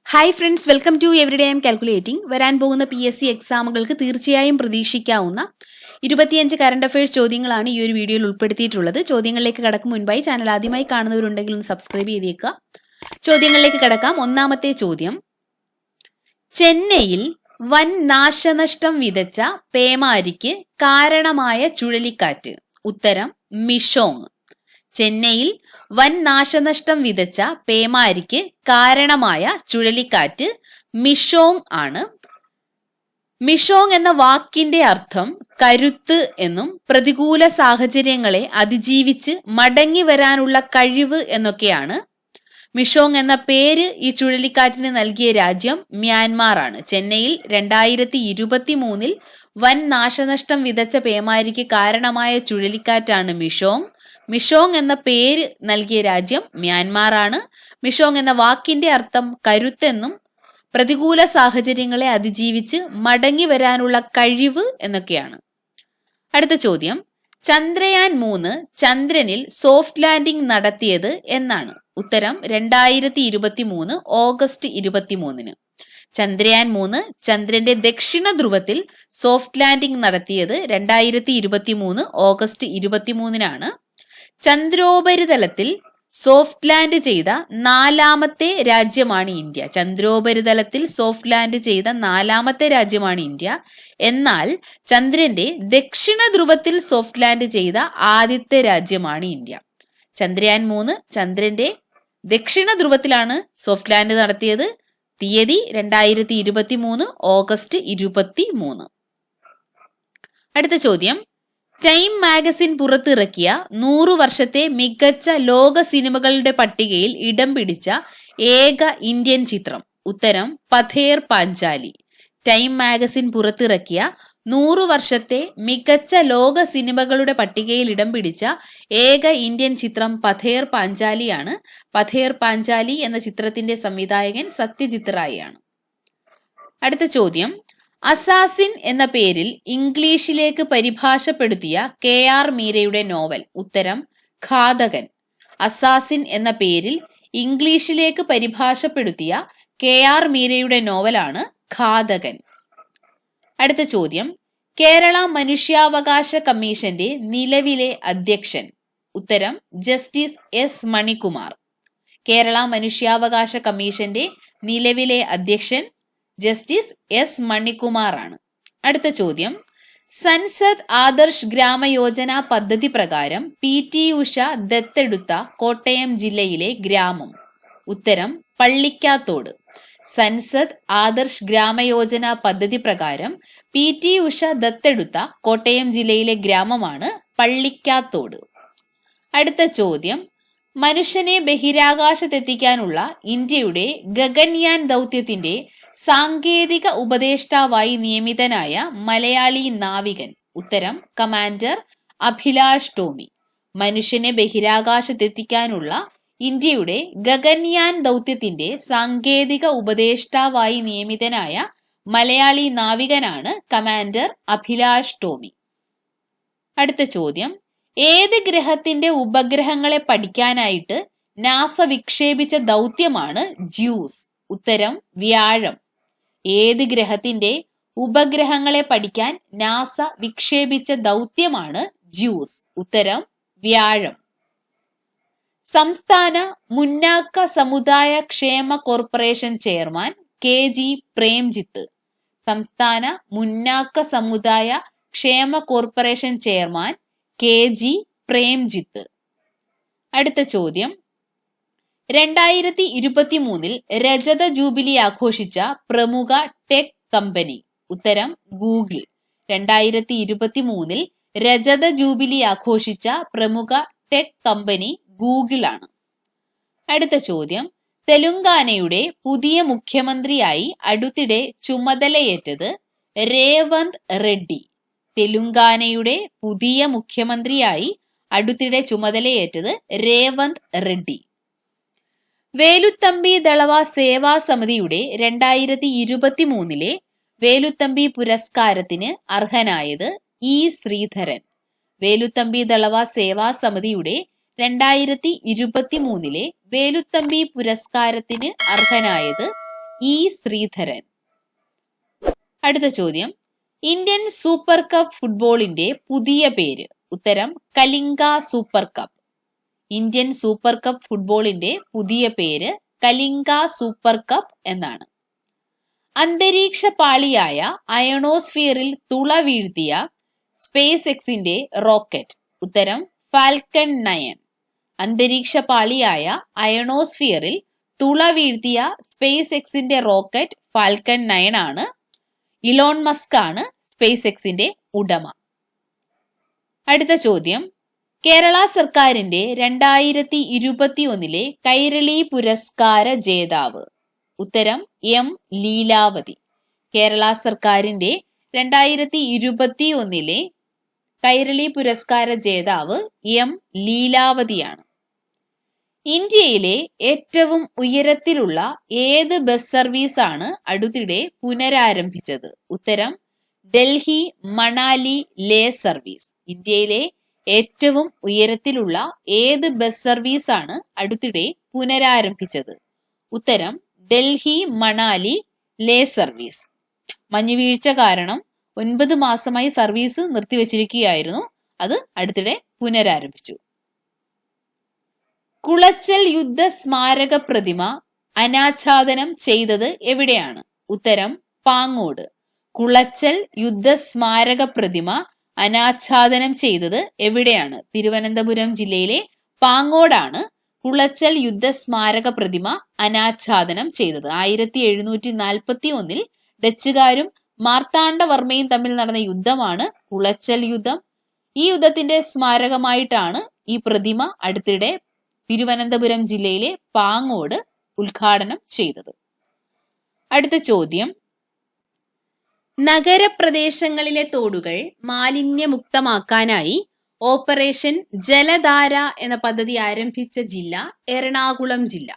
Hi friends, welcome to everyday I'm calculating. വരാൻ പോകുന്ന PSC എക്സാമുകൾക്ക് തീർച്ചയായും പ്രതീക്ഷിക്കാവുന്ന 25 കറണ്ട് അഫയേഴ്സ് ചോദ്യങ്ങളാണ് ഈ ഒരു വീഡിയോയിൽ ഉൾപ്പെടുത്തിയിട്ടുള്ളത്. ചോദ്യങ്ങളിലേക്ക് കടക്കും മുൻപായി ചാനൽ ആദ്യമായി കാണുന്നവരുണ്ടെങ്കിൽ ഒന്ന് സബ്സ്ക്രൈബ് ചെയ്തേക്കുക. ചോദ്യങ്ങളിലേക്ക് കടക്കാം. ഒന്നാമത്തെ ചോദ്യം: ചെന്നൈയിൽ വൻ നാശനഷ്ടം വിതച്ച പേമാരിക്ക് കാരണമായ ചുഴലിക്കാറ്റ്. ഉത്തരം മിഷോങ്. ചെന്നൈയിൽ വൻ നാശനഷ്ടം വിതച്ച പേമാരിക്ക് കാരണമായ ചുഴലിക്കാറ്റ് മിഷോങ് ആണ്. മിഷോങ് എന്ന വാക്കിന്റെ അർത്ഥം കരുത്ത് എന്നും പ്രതികൂല സാഹചര്യങ്ങളെ അതിജീവിച്ച് മടങ്ങി വരാനുള്ള കഴിവ് എന്നൊക്കെയാണ്. മിഷോങ് എന്ന പേര് ഈ ചുഴലിക്കാറ്റിന് നൽകിയ രാജ്യം മ്യാൻമാർ ആണ്. ചെന്നൈയിൽ 2023 വൻ നാശനഷ്ടം വിതച്ച പേമാരിക്ക് കാരണമായ ചുഴലിക്കാറ്റാണ് മിഷോങ്. മിഷോങ് എന്ന പേര് നൽകിയ രാജ്യം മ്യാൻമാർ ആണ്. മിഷോങ് എന്ന വാക്കിന്റെ അർത്ഥം കരുത്തെന്നും പ്രതികൂല സാഹചര്യങ്ങളെ അതിജീവിച്ച് മടങ്ങി വരാനുള്ള കഴിവ് എന്നൊക്കെയാണ്. അടുത്ത ചോദ്യം: ചന്ദ്രയാൻ 3 ചന്ദ്രനിൽ സോഫ്റ്റ് ലാൻഡിംഗ് നടത്തിയത് എന്നാണ്. ഉത്തരം 2023 ഓഗസ്റ്റ് 23. ചന്ദ്രയാൻ 3 ചന്ദ്രന്റെ ദക്ഷിണ ധ്രുവത്തിൽ സോഫ്റ്റ് ലാൻഡിംഗ് നടത്തിയത് 2023 ഓഗസ്റ്റ് 23-നാണ്. ചന്ദ്രോപരിതലത്തിൽ സോഫ്റ്റ് ലാൻഡ് ചെയ്ത 4ാമത്തെ രാജ്യമാണ് ഇന്ത്യ. ചന്ദ്രോപരിതലത്തിൽ സോഫ്റ്റ് ലാൻഡ് ചെയ്ത 4ാമത്തെ രാജ്യമാണ് ഇന്ത്യ. എന്നാൽ ചന്ദ്രന്റെ ദക്ഷിണ ധ്രുവത്തിൽ സോഫ്റ്റ് ലാൻഡ് ചെയ്ത ആദ്യത്തെ രാജ്യമാണ് ഇന്ത്യ. ചന്ദ്രയാൻ 3 ചന്ദ്രന്റെ ദക്ഷിണ ധ്രുവത്തിലാണ് സോഫ്റ്റ് ലാൻഡ് നടത്തിയത്. തീയതി 2023 ഓഗസ്റ്റ് 23. അടുത്ത ചോദ്യം: ടൈം മാഗസിൻ പുറത്തിറക്കിയ 100 വർഷത്തെ മികച്ച ലോക സിനിമകളുടെ പട്ടികയിൽ ഇടം പിടിച്ച ഏക ഇന്ത്യൻ ചിത്രം. ഉത്തരം പഥേർ പാഞ്ചാലി. ടൈം മാഗസിൻ പുറത്തിറക്കിയ 100 വർഷത്തെ മികച്ച ലോക സിനിമകളുടെ പട്ടികയിൽ ഇടം പിടിച്ച ഏക ഇന്ത്യൻ ചിത്രം പഥേർ പാഞ്ചാലിയാണ്. പഥേർ പാഞ്ചാലി എന്ന ചിത്രത്തിന്റെ സംവിധായകൻ സത്യജിത് റായ് ആണ്. അടുത്ത ചോദ്യം: അസാസിൻ എന്ന പേരിൽ ഇംഗ്ലീഷിലേക്ക് പരിഭാഷപ്പെടുത്തിയ KR മീരയുടെ നോവൽ. ഉത്തരം ഘാതകൻ. അസാസിൻ എന്ന പേരിൽ ഇംഗ്ലീഷിലേക്ക് പരിഭാഷപ്പെടുത്തിയ KR മീരയുടെ നോവലാണ് ഘാതകൻ. അടുത്ത ചോദ്യം: കേരള മനുഷ്യാവകാശ കമ്മീഷന്റെ നിലവിലെ അധ്യക്ഷൻ. ഉത്തരം ജസ്റ്റിസ് S മണികുമാർ. കേരള മനുഷ്യാവകാശ കമ്മീഷന്റെ നിലവിലെ അധ്യക്ഷൻ ജസ്റ്റിസ് S മണികുമാർ ആണ്. അടുത്ത ചോദ്യം: സൻസദ് ആദർശ് ഗ്രാമയോജന പദ്ധതി പ്രകാരം PT ഉഷ ദത്തെടുത്ത കോട്ടയം ജില്ലയിലെ ഗ്രാമം. ഉത്തരം പള്ളിക്കാത്തോട്. സൻസദ് ആദർശ് ഗ്രാമയോജന പദ്ധതി പ്രകാരം PT ഉഷ ദത്തെടുത്ത കോട്ടയം ജില്ലയിലെ ഗ്രാമമാണ് പള്ളിക്കാത്തോട്. അടുത്ത ചോദ്യം: മനുഷ്യനെ ബഹിരാകാശത്തെത്തിക്കാനുള്ള ഇന്ത്യയുടെ ഗഗൻയാൻ ദൗത്യത്തിന്റെ സാങ്കേതിക ഉപദേഷ്ടാവായി നിയമിതനായ മലയാളി നാവികൻ. ഉത്തരം കമാൻഡർ അഭിലാഷ് ടോമി. മനുഷ്യനെ ബഹിരാകാശത്തെത്തിക്കാനുള്ള ഇന്ത്യയുടെ ഗഗൻയാൻ ദൗത്യത്തിന്റെ സാങ്കേതിക ഉപദേഷ്ടാവായി നിയമിതനായ മലയാളി നാവികനാണ് കമാൻഡർ അഭിലാഷ് ടോമി. അടുത്ത ചോദ്യം: ഏത് ഗ്രഹത്തിന്റെ ഉപഗ്രഹങ്ങളെ പഠിക്കാനായിട്ട് നാസ വിക്ഷേപിച്ച ദൗത്യമാണ് JUICE? ഉത്തരം വ്യാഴം. ഏത് ഗ്രഹത്തിന്റെ ഉപഗ്രഹങ്ങളെ പഠിക്കാൻ നാസ വിക്ഷേപിച്ച ദൗത്യമാണ് JUICE? ഉത്തരം വ്യാഴം. സംസ്ഥാന മുന്നാക്ക സമുദായ ക്ഷേമ കോർപ്പറേഷൻ ചെയർമാൻ KG പ്രേംജിത്ത്. സംസ്ഥാന മുന്നാക്ക സമുദായ ക്ഷേമ കോർപ്പറേഷൻ ചെയർമാൻ KG പ്രേംജിത്ത്. അടുത്ത ചോദ്യം: 2023 രജത ജൂബിലി ആഘോഷിച്ച പ്രമുഖ ടെക് കമ്പനി. ഉത്തരം ഗൂഗിൾ. 2023 രജത ജൂബിലി ആഘോഷിച്ച പ്രമുഖ ടെക് കമ്പനി ഗൂഗിൾ ആണ്. അടുത്ത ചോദ്യം: തെലുങ്കാനയുടെ പുതിയ മുഖ്യമന്ത്രിയായി അടുത്തിടെ ചുമതലയേറ്റത് രേവന്ത് റെഡ്ഡി. തെലുങ്കാനയുടെ പുതിയ മുഖ്യമന്ത്രിയായി അടുത്തിടെ ചുമതലയേറ്റത് രേവന്ത് റെഡ്ഡി. വേലുത്തമ്പി ദളവ സേവാ സമിതിയുടെ 2023 വേലുത്തമ്പി പുരസ്കാരത്തിന് അർഹനായത് E ശ്രീധരൻ. വേലുത്തമ്പി ദളവ സേവാ സമിതിയുടെ 2023 വേലുത്തമ്പി പുരസ്കാരത്തിന് അർഹനായത് ഇ ശ്രീധരൻ. അടുത്ത ചോദ്യം, ഇന്ത്യൻ സൂപ്പർ കപ്പ് ഫുട്ബോളിന്റെ പുതിയ പേര്? ഉത്തരം Kalinga super cup. Indian super cup ഫുട്ബോളിന്റെ പുതിയ പേര് കലിംഗ സൂപ്പർ കപ്പ് എന്നാണ്. അന്തരീക്ഷ പാളിയായ അയണോസ്ഫിയറിൽ തുള വീഴ്ത്തിയ സ്പേസ് എക്സിന്റെ റോക്കറ്റ്? ഉത്തരം ഫാൽക്കൺ 9. അന്തരീക്ഷ പാളിയായ അയണോസ്ഫിയറിൽ തുള വീഴ്ത്തിയ സ്പേസ് എക്സിന്റെ റോക്കറ്റ് ഫാൽക്കൺ 9 ആണ്. ഇലോൺ മസ്ക് ആണ് സ്പേസ് എക്സിന്റെ ഉടമ. അടുത്ത ചോദ്യം, കേരള സർക്കാരിന്റെ 2021 കൈരളി പുരസ്കാര ജേതാവ്? ഉത്തരം എം ലീലാവതി. കേരള സർക്കാരിന്റെ 2021 കൈരളി പുരസ്കാര ജേതാവ് എം ലീലാവതിയാണ്. ഇന്ത്യയിലെ ഏറ്റവും ഉയരത്തിലുള്ള ഏത് ബസ് സർവീസ് ആണ് അടുത്തിടെ പുനരാരംഭിച്ചത്? ഉത്തരം ഡൽഹി മണാലി ലേ സർവീസ്. ഇന്ത്യയിലെ ഏറ്റവും ഉയരത്തിലുള്ള ഏത് ബസ് സർവീസ് ആണ് അടുത്തിടെ പുനരാരംഭിച്ചത്? ഉത്തരം ഡൽഹി മണാലി ലേ സർവീസ്. മഞ്ഞുവീഴ്ച കാരണം 9 മാസമായി സർവീസ് നിർത്തിവച്ചിരിക്കുകയായിരുന്നു. അത് അടുത്തിടെ പുനരാരംഭിച്ചു. കുളച്ചൽ യുദ്ധ സ്മാരക പ്രതിമ അനാച്ഛാദനം ചെയ്തത് എവിടെയാണ്? ഉത്തരം പാങ്ങോട്. കുളച്ചൽ യുദ്ധ സ്മാരക പ്രതിമ അനാച്ഛാദനം ചെയ്തത് എവിടെയാണ്? തിരുവനന്തപുരം ജില്ലയിലെ പാങ്ങോടാണ് കുളച്ചൽ യുദ്ധ സ്മാരക പ്രതിമ അനാച്ഛാദനം ചെയ്തത്. 1741 ഡച്ചുകാരും മാർത്താണ്ഡവർമ്മയും തമ്മിൽ നടന്ന യുദ്ധമാണ് കുളച്ചൽ യുദ്ധം. ഈ യുദ്ധത്തിന്റെ സ്മാരകമായിട്ടാണ് ഈ പ്രതിമ അടുത്തിടെ തിരുവനന്തപുരം ജില്ലയിലെ പാങ്ങോട് ഉദ്ഘാടനം ചെയ്തത്. അടുത്ത ചോദ്യം, നഗരപ്രദേശങ്ങളിലെ തോടുകൾ മാലിന്യമുക്തമാക്കാനായി ഓപ്പറേഷൻ ജലധാര എന്ന പദ്ധതി ആരംഭിച്ച ജില്ല എറണാകുളം ജില്ല.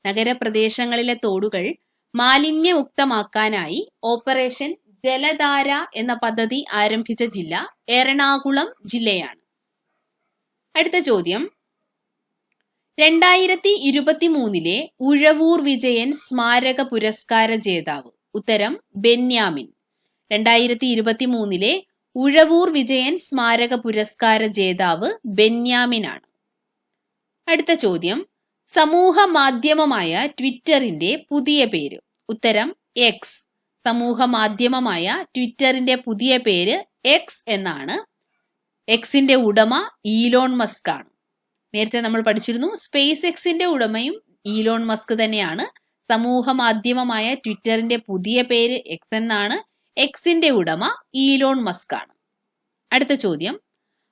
നഗരപ്രദേശങ്ങളിലെ തോടുകൾ മാലിന്യമുക്തമാക്കാനായി ഓപ്പറേഷൻ ജലധാര എന്ന പദ്ധതി ആരംഭിച്ച ജില്ല എറണാകുളം ജില്ലയാണ്. അടുത്ത ചോദ്യം, 2023 ഉഴവൂർ വിജയൻ സ്മാരക പുരസ്കാര ജേതാവ്? ഉത്തരം ബെന്യാമിൻ. 2023 ഉഴവൂർ വിജയൻ സ്മാരക പുരസ്കാര ജേതാവ് ബെന്യാമിൻ ആണ്. അടുത്ത ചോദ്യം, സമൂഹ മാധ്യമമായ ട്വിറ്ററിന്റെ പുതിയ പേര്? ഉത്തരം എക്സ്. സമൂഹ മാധ്യമമായ ട്വിറ്ററിന്റെ പുതിയ പേര് എക്സ് എന്നാണ്. എക്സിന്റെ ഉടമ ഈലോൺ മസ്ക് ആണ്. നേരത്തെ നമ്മൾ പഠിച്ചിരുന്നു, സ്പേസ് എക്സിന്റെ ഉടമയും ഈലോൺ മസ്ക് തന്നെയാണ്. സമൂഹ മാധ്യമമായ ട്വിറ്ററിന്റെ പുതിയ പേര് എക്സ് എന്നാണ്. എക്സിന്റെ ഉടമ ഈലോൺ മസ്ക് ആണ്. അടുത്ത ചോദ്യം,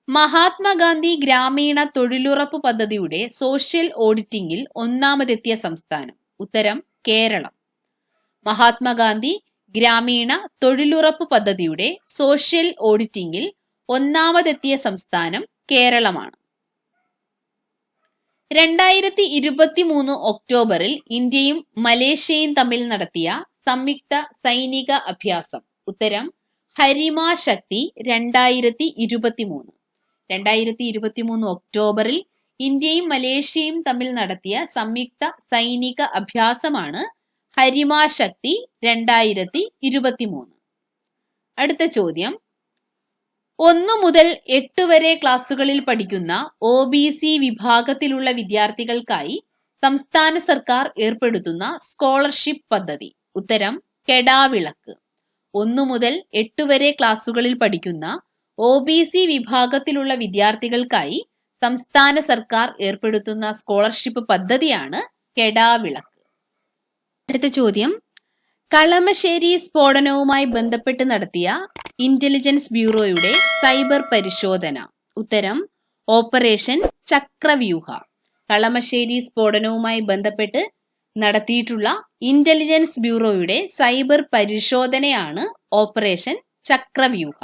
മഹാത്മാഗാന്ധി ഗ്രാമീണ തൊഴിലുറപ്പ് പദ്ധതിയുടെ സോഷ്യൽ ഓഡിറ്റിംഗിൽ ഒന്നാമതെത്തിയ സംസ്ഥാനം? ഉത്തരം കേരളം. മഹാത്മാഗാന്ധി ഗ്രാമീണ തൊഴിലുറപ്പ് പദ്ധതിയുടെ സോഷ്യൽ ഓഡിറ്റിംഗിൽ ഒന്നാമതെത്തിയ സംസ്ഥാനം കേരളമാണ്. 2023 ഒക്ടോബറിൽ ഇന്ത്യയും മലേഷ്യയും തമ്മിൽ നടത്തിയ സംയുക്ത സൈനിക അഭ്യാസം? ഉത്തരം ഹരിമ ശക്തി 2023. 2023 ഒക്ടോബറിൽ ഇന്ത്യയും മലേഷ്യയും തമ്മിൽ നടത്തിയ സംയുക്ത സൈനിക അഭ്യാസമാണ് ഹരിമ ശക്തി 2023. അടുത്ത ചോദ്യം, 1 മുതൽ 8 വരെ ക്ലാസുകളിൽ പഠിക്കുന്ന OBC വിഭാഗത്തിലുള്ള വിദ്യാർത്ഥികൾക്കായി സംസ്ഥാന സർക്കാർ ഏർപ്പെടുത്തുന്ന സ്കോളർഷിപ്പ് പദ്ധതി? ഉത്തരം കെടാവിളക്ക്. 1 മുതൽ 8 വരെ ക്ലാസുകളിൽ പഠിക്കുന്ന OBC വിഭാഗത്തിലുള്ള വിദ്യാർത്ഥികൾക്കായി സംസ്ഥാന സർക്കാർ ഏർപ്പെടുത്തുന്ന സ്കോളർഷിപ്പ് പദ്ധതിയാണ് കെടാവിളക്ക്. അടുത്ത ചോദ്യം, കളമശ്ശേരി സ്ഫോടനവുമായി ബന്ധപ്പെട്ട് നടത്തിയ ഇന്റലിജൻസ് ബ്യൂറോയുടെ സൈബർ പരിശോധന? ഉത്തരം ഓപ്പറേഷൻ ചക്രവ്യൂഹ. കളമശ്ശേരി സ്ഫോടനവുമായി ബന്ധപ്പെട്ട് നടത്തിയിട്ടുള്ള ഇന്റലിജൻസ് ബ്യൂറോയുടെ സൈബർ പരിശോധനയാണ് ഓപ്പറേഷൻ ചക്രവ്യൂഹ.